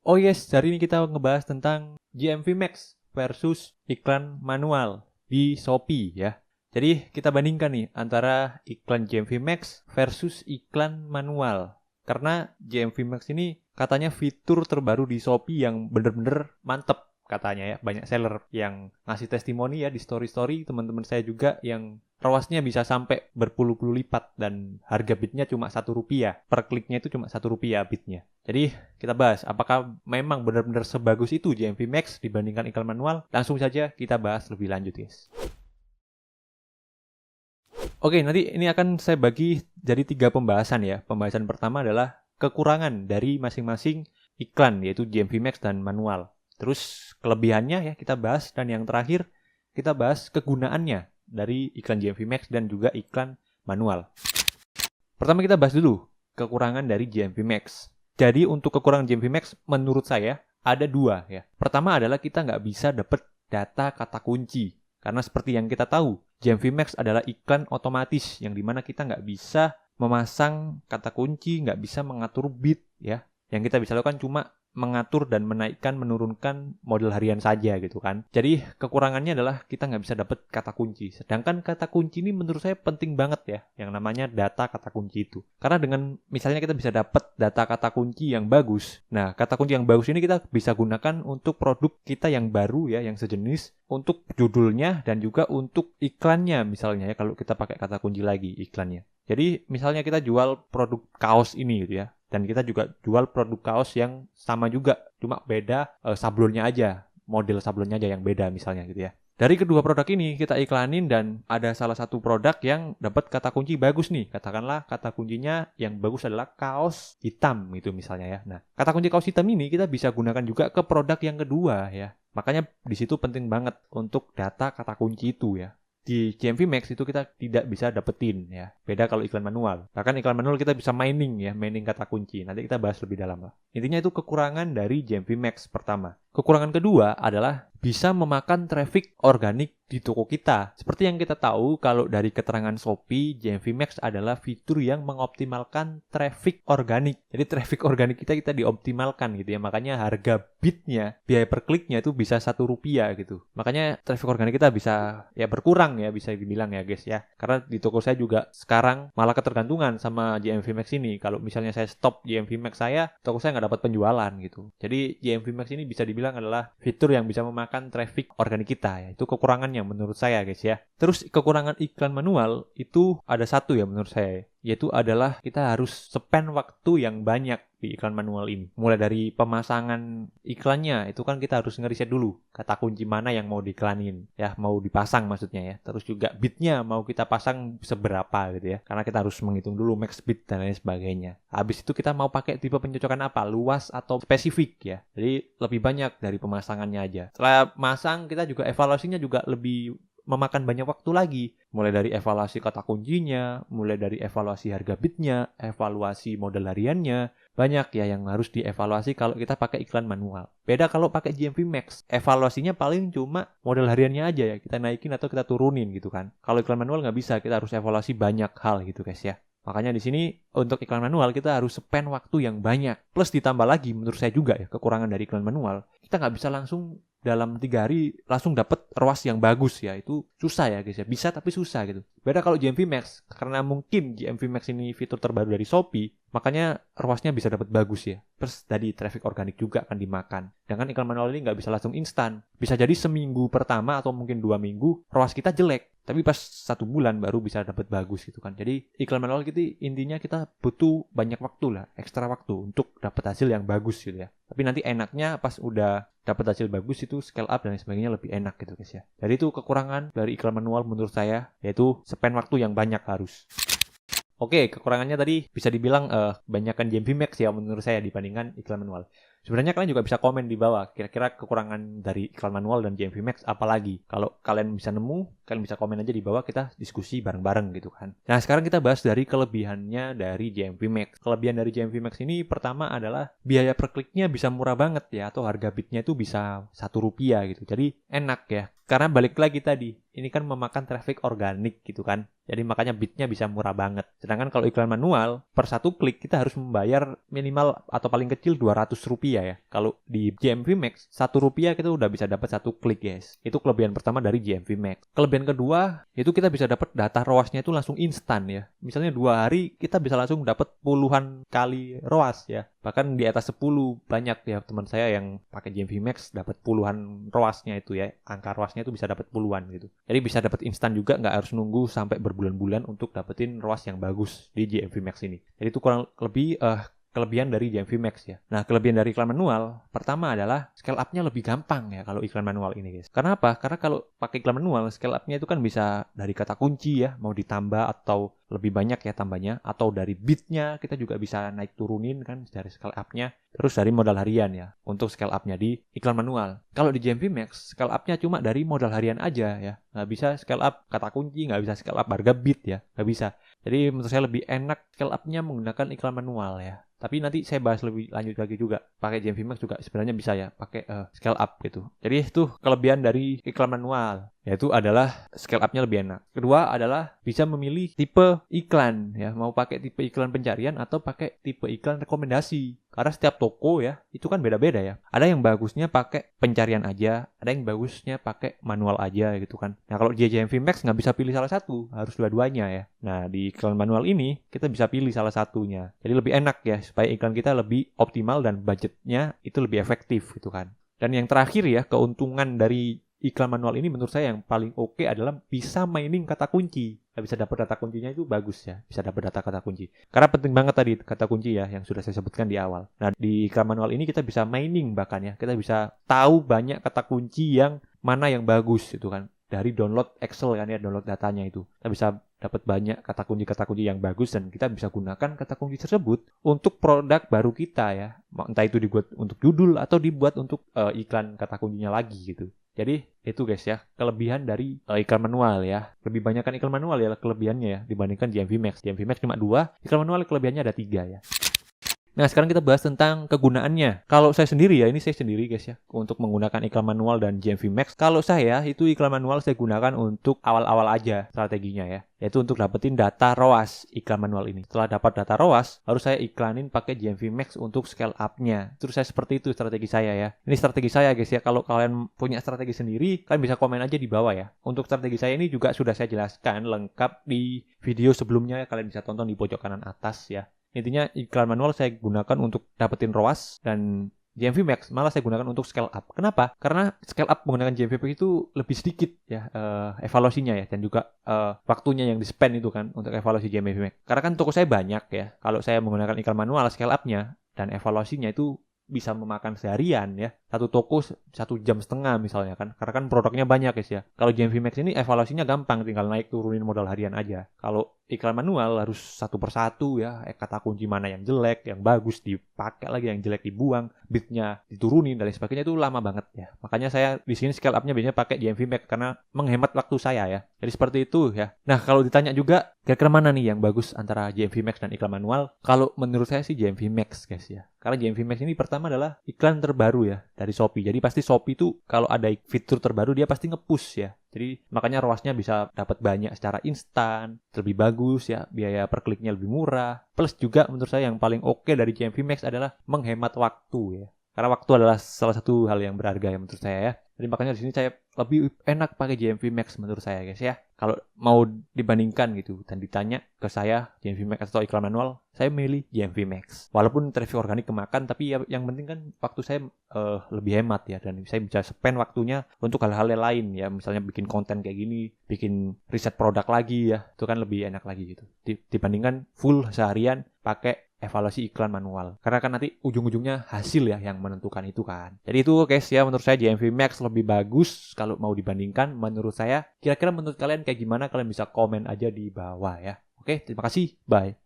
Oh yes, hari ini kita ngebahas tentang GMV Max versus iklan manual di Shopee ya. Jadi kita bandingkan nih antara iklan GMV Max versus iklan manual. Karena GMV Max ini katanya fitur terbaru di Shopee yang bener-bener mantep katanya ya. Banyak seller yang ngasih testimoni ya di story-story, teman-teman saya juga yang ROAS-nya bisa sampai berpuluh-puluh lipat dan harga bitnya cuma Rp1. Per kliknya itu cuma Rp1 bitnya. Jadi kita bahas apakah memang benar-benar sebagus itu GMV Max dibandingkan iklan manual. Langsung saja kita bahas lebih lanjut guys. Oke, nanti ini akan saya bagi jadi 3 pembahasan ya. Pembahasan pertama adalah kekurangan dari masing-masing iklan yaitu GMV Max dan manual. Terus kelebihannya ya kita bahas, dan yang terakhir kita bahas kegunaannya dari iklan GMV Max dan juga iklan manual. Pertama kita bahas dulu kekurangan dari GMV Max. Jadi untuk kekurangan GMV Max menurut saya ada 2 ya. Pertama adalah kita nggak bisa dapat data kata kunci. Karena seperti yang kita tahu, GMV Max adalah iklan otomatis yang dimana kita nggak bisa memasang kata kunci, nggak bisa mengatur bit ya. Yang kita bisa lakukan cuma mengatur dan menaikkan, menurunkan model harian saja gitu kan. Jadi kekurangannya adalah kita nggak bisa dapat kata kunci. Sedangkan kata kunci ini menurut saya penting banget ya, yang namanya data kata kunci itu. Karena dengan misalnya kita bisa dapat data kata kunci yang bagus. Nah, kata kunci yang bagus ini kita bisa gunakan untuk produk kita yang baru ya, yang sejenis, untuk judulnya dan juga untuk iklannya misalnya ya, kalau kita pakai kata kunci lagi iklannya. Jadi misalnya kita jual produk kaos ini gitu ya. Dan kita juga jual produk kaos yang sama juga, cuma beda sablonnya aja, model sablonnya aja yang beda misalnya gitu ya. Dari kedua produk ini kita iklanin dan ada salah satu produk yang dapat kata kunci bagus nih. Katakanlah kata kuncinya yang bagus adalah kaos hitam gitu misalnya ya. Nah, kata kunci kaos hitam ini kita bisa gunakan juga ke produk yang kedua ya. Makanya di situ penting banget untuk data kata kunci itu ya. Di GMV Max itu kita tidak bisa dapetin ya. Beda kalau iklan manual. Bahkan iklan manual kita bisa mining ya, mining kata kunci. Nanti kita bahas lebih dalam lah. Intinya itu kekurangan dari GMV Max pertama. Kekurangan kedua adalah bisa memakan traffic organik di toko kita. Seperti yang kita tahu kalau dari keterangan Shopee, GMV Max adalah fitur yang mengoptimalkan traffic organik. Jadi traffic organik kita dioptimalkan gitu ya. Makanya harga bitnya, biaya per kliknya itu bisa Rp1 gitu. Makanya traffic organik kita bisa ya berkurang ya, bisa dibilang ya guys ya. Karena di toko saya juga sekarang malah ketergantungan sama GMV Max ini. Kalau misalnya saya stop GMV Max saya, toko saya nggak dapat penjualan gitu. Jadi GMV Max ini bisa dibilang adalah fitur yang bisa memakan traffic organik kita ya. Itu kekurangannya menurut saya guys ya. Terus kekurangan iklan manual itu ada satu ya menurut saya, yaitu adalah kita harus spend waktu yang banyak di iklan manual ini. Mulai dari pemasangan iklannya, itu kan kita harus ngeriset dulu kata kunci mana yang mau diiklanin ya, mau dipasang maksudnya ya. Terus juga bitnya mau kita pasang seberapa gitu ya, karena kita harus menghitung dulu max bit dan lain sebagainya. Habis itu kita mau pakai tipe pencocokan apa, luas atau spesifik ya. Jadi lebih banyak dari pemasangannya aja. Setelah masang kita juga evaluasinya juga lebih memakan banyak waktu lagi. Mulai dari evaluasi kata kuncinya, mulai dari evaluasi harga bitnya, evaluasi model hariannya. Banyak ya yang harus dievaluasi kalau kita pakai iklan manual. Beda kalau pakai GMV Max. Evaluasinya paling cuma model hariannya aja ya. Kita naikin atau kita turunin gitu kan. Kalau iklan manual nggak bisa, kita harus evaluasi banyak hal gitu guys ya. Makanya di sini untuk iklan manual kita harus spend waktu yang banyak. Plus ditambah lagi menurut saya juga ya, kekurangan dari iklan manual. Kita nggak bisa langsung dalam 3 hari langsung dapat ROAS yang bagus ya. Itu susah ya guys ya. Bisa tapi susah gitu. Beda kalau GMV Max. Karena mungkin GMV Max ini fitur terbaru dari Shopee. Makanya ROAS-nya bisa dapat bagus ya. Terus dari traffic organik juga akan dimakan. Dengan iklan manual ini nggak bisa langsung instan. Bisa jadi seminggu pertama atau mungkin 2 minggu ROAS kita jelek. Tapi pas 1 bulan baru bisa dapat bagus gitu kan. Jadi iklan manual kita intinya kita butuh banyak waktu lah. Ekstra waktu untuk dapat hasil yang bagus gitu ya. Tapi nanti enaknya pas udah dapat hasil bagus itu scale up dan sebagainya lebih enak gitu guys ya. Jadi itu kekurangan dari iklan manual menurut saya. Yaitu spend waktu yang banyak harus. Oke, kekurangannya tadi bisa dibilang banyakkan GMV Max ya menurut saya dibandingkan iklan manual. Sebenarnya kalian juga bisa komen di bawah, kira-kira kekurangan dari iklan manual dan GMV Max apa lagi. Kalau kalian bisa nemu, kalian bisa komen aja di bawah, kita diskusi bareng-bareng gitu kan. Nah, sekarang kita bahas dari kelebihannya dari GMV Max. Kelebihan dari GMV Max ini pertama adalah biaya per kliknya bisa murah banget ya, atau harga bitnya itu bisa Rp1 gitu. Jadi enak ya. Karena balik lagi tadi, ini kan memakan traffic organik gitu kan. Jadi makanya bitnya bisa murah banget. Sedangkan kalau iklan manual, per 1 klik kita harus membayar minimal atau paling kecil Rp200 rupiah ya. Kalau di GMV Max, 1 rupiah kita udah bisa dapat 1 klik guys. Itu kelebihan pertama dari GMV Max. Kelebihan kedua, itu kita bisa dapat data ROAS-nya itu langsung instan ya. Misalnya 2 hari kita bisa langsung dapat puluhan kali ROAS ya. Bahkan di atas 10 banyak ya teman saya yang pakai GMV Max dapat puluhan ROAS-nya itu ya. Angka ROAS-nya itu bisa dapat puluhan gitu. Jadi bisa dapat instan juga, nggak harus nunggu sampai berbulan-bulan untuk dapetin ROAS yang bagus di GMV Max ini. Jadi itu kurang lebih kelebihan dari GMV Max ya. Nah, kelebihan dari iklan manual pertama adalah scale up-nya lebih gampang ya kalau iklan manual ini guys. Karena apa? Karena kalau pakai iklan manual, scale up-nya itu kan bisa dari kata kunci ya, mau ditambah atau lebih banyak ya tambahnya, atau dari bit-nya kita juga bisa naik turunin kan dari scale up-nya. Terus dari modal harian ya untuk scale up-nya di iklan manual. Kalau di GMV Max, scale up-nya cuma dari modal harian aja ya. Nggak bisa scale up kata kunci, nggak bisa scale up harga bit ya. Nggak bisa. Jadi menurut saya lebih enak scale up-nya menggunakan iklan manual ya. Tapi nanti saya bahas lebih lanjut lagi juga. Pakai GMV Max juga sebenarnya bisa ya, pakai scale up gitu. Jadi itu kelebihan dari iklan manual, yaitu adalah scale up-nya lebih enak. Kedua adalah bisa memilih tipe iklan ya, mau pakai tipe iklan pencarian atau pakai tipe iklan rekomendasi. Karena setiap toko ya, itu kan beda-beda ya. Ada yang bagusnya pakai pencarian aja, ada yang bagusnya pakai manual aja gitu kan. Nah kalau di GMV Max nggak bisa pilih salah satu, harus dua-duanya ya. Nah di iklan manual ini, kita bisa pilih salah satunya. Jadi lebih enak ya, supaya iklan kita lebih optimal dan budgetnya itu lebih efektif gitu kan. Dan yang terakhir ya, keuntungan dari iklan manual ini menurut saya yang paling oke adalah bisa mining kata kunci. Bisa dapat data kuncinya itu bagus ya, bisa dapat data kata kunci. Karena penting banget tadi kata kunci ya yang sudah saya sebutkan di awal. Nah di iklan manual ini kita bisa mining bahkan ya, kita bisa tahu banyak kata kunci yang mana yang bagus itu kan. Dari download Excel kan ya, download datanya itu. Kita bisa dapat banyak kata kunci yang bagus dan kita bisa gunakan kata kunci tersebut untuk produk baru kita ya. Entah itu dibuat untuk judul atau dibuat untuk iklan kata kuncinya lagi gitu. Jadi itu guys ya, kelebihan dari iklan manual ya. Lebih banyak kan iklan manual ya kelebihannya ya dibandingkan GMV Max. GMV Max cuma 2, iklan manual kelebihannya ada 3 ya. Nah sekarang kita bahas tentang kegunaannya. Kalau saya sendiri ya, ini saya sendiri guys ya, untuk menggunakan iklan manual dan GMV Max. Kalau saya itu iklan manual saya gunakan untuk awal-awal aja strateginya ya, yaitu untuk dapetin data ROAS iklan manual ini. Setelah dapat data ROAS, harus saya iklanin pakai GMV Max untuk scale up-nya. Terus saya seperti itu strategi saya ya. Ini strategi saya guys ya. Kalau kalian punya strategi sendiri, kalian bisa komen aja di bawah ya. Untuk strategi saya ini juga sudah saya jelaskan lengkap di video sebelumnya. Kalian bisa tonton di pojok kanan atas ya. Intinya iklan manual saya gunakan untuk dapetin ROAS dan GMV Max malah saya gunakan untuk scale up. Kenapa? Karena scale up menggunakan GMV Max itu lebih sedikit ya evaluasinya ya, dan juga waktunya yang di-spend itu kan untuk evaluasi GMV Max. Karena kan toko saya banyak ya. Kalau saya menggunakan iklan manual scale up-nya dan evaluasinya itu bisa memakan seharian ya. Satu toko 1,5 jam misalnya kan. Karena kan produknya banyak guys ya. Kalau GMV Max ini evaluasinya gampang, tinggal naik turunin modal harian aja. Kalau iklan manual harus satu persatu ya, kata kunci mana yang jelek, yang bagus dipakai lagi, yang jelek dibuang, bitnya diturunin dan lain sebagainya, itu lama banget ya. Makanya saya di sini scale up-nya biasanya pakai GMV Max karena menghemat waktu saya ya. Jadi seperti itu ya. Nah, kalau ditanya juga kira-kira mana nih yang bagus antara GMV Max dan iklan manual? Kalau menurut saya sih GMV Max guys ya. Karena GMV Max ini pertama adalah iklan terbaru ya dari Shopee. Jadi pasti Shopee itu kalau ada fitur terbaru dia pasti nge-push ya. Jadi makanya ROAS-nya bisa dapat banyak secara instan, lebih bagus ya, biaya per kliknya lebih murah. Plus juga menurut saya yang paling oke dari GMV Max adalah menghemat waktu ya. Karena waktu adalah salah satu hal yang berharga ya menurut saya ya. Jadi makanya di sini saya lebih enak pakai GMV Max menurut saya guys ya. Kalau mau dibandingkan gitu dan ditanya ke saya GMV Max atau iklan manual, saya milih GMV Max. Walaupun traffic organik kemakan, tapi ya yang penting kan waktu saya lebih hemat ya, dan saya bisa spend waktunya untuk hal-hal lain ya, misalnya bikin konten kayak gini, bikin riset produk lagi ya, itu kan lebih enak lagi gitu dibandingkan full seharian pakai evaluasi iklan manual. Karena kan nanti ujung-ujungnya hasil ya yang menentukan itu kan. Jadi itu guys ya, menurut saya GMV Max lebih bagus kalau mau dibandingkan menurut saya. Kira-kira menurut kalian kayak gimana? Kalian bisa komen aja di bawah ya. Oke, terima kasih. Bye.